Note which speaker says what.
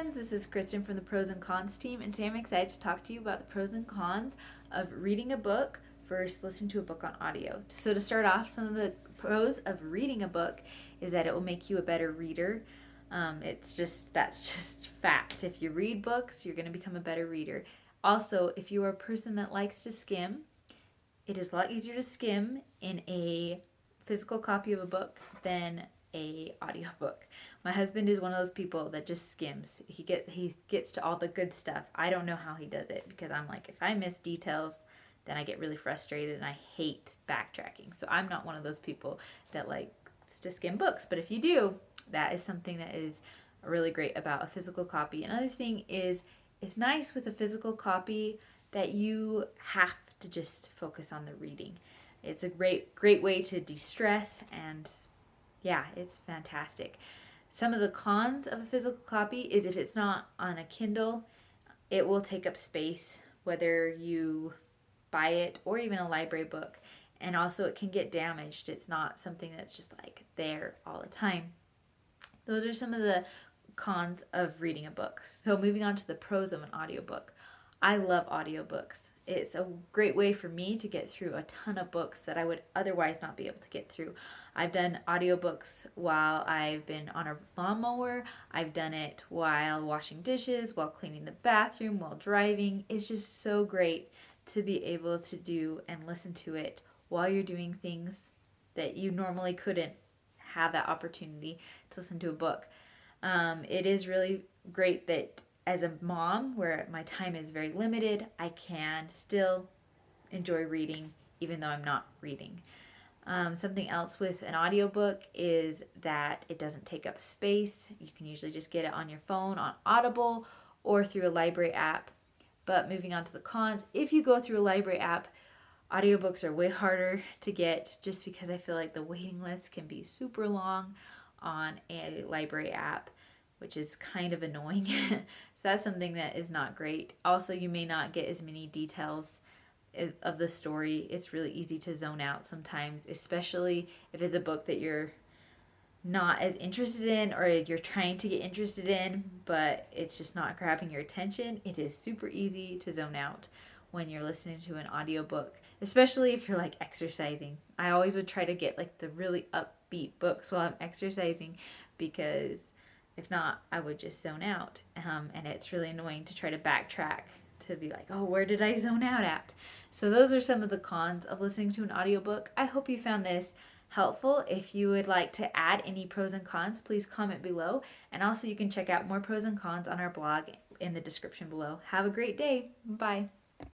Speaker 1: friends, this is Kristen from the Pros and Cons team, and today I'm excited to talk to you about the pros and cons of reading a book versus listening to a book on audio. So to start off, some of the pros of reading a book is that it will make you a better reader. That's just fact. If you read books, you're going to become a better reader. Also, if you are a person that likes to skim, it is a lot easier to skim in a physical copy of a book than a audiobook. My husband is one of those people that just skims. He gets to all the good stuff. I don't know how he does it because I'm like, if I miss details, then I get really frustrated and I hate backtracking. So I'm not one of those people that likes to skim books. But if you do, that is something that is really great about a physical copy. Another thing is it's nice with a physical copy that you have to just focus on the reading. It's a great way to de-stress, and yeah, it's fantastic. Some of the cons of a physical copy is if it's not on a Kindle, it will take up space, whether you buy it or even a library book. And also it can get damaged. It's not something that's just like there all the time. Those are some of the cons of reading a book. So moving on to the pros of an audiobook. I love audiobooks. It's a great way for me to get through a ton of books that I would otherwise not be able to get through. I've done audiobooks while I've been on a lawnmower. I've done it while washing dishes, while cleaning the bathroom, while driving. It's just so great to be able to do and listen to it while you're doing things that you normally couldn't have that opportunity to listen to a book. It is really great that as a mom, where my time is very limited, I can still enjoy reading even though I'm not reading. Something else with an audiobook is that it doesn't take up space. You can usually just get it on your phone, on Audible, or through a library app. But moving on to the cons, if you go through a library app, audiobooks are way harder to get just because I feel like the waiting list can be super long on a library app, which is kind of annoying. So that's something that is not great. Also, you may not get as many details of the story. It's really easy to zone out sometimes, especially if it's a book that you're not as interested in or you're trying to get interested in, but it's just not grabbing your attention. It is super easy to zone out when you're listening to an audiobook, especially if you're like exercising. I always would try to get like the really upbeat books while I'm exercising because if not, I would just zone out. And it's really annoying to try to backtrack to be like, oh, where did I zone out at? So those are some of the cons of listening to an audiobook. I hope you found this helpful. If you would like to add any pros and cons, please comment below. And also you can check out more pros and cons on our blog in the description below. Have a great day. Bye.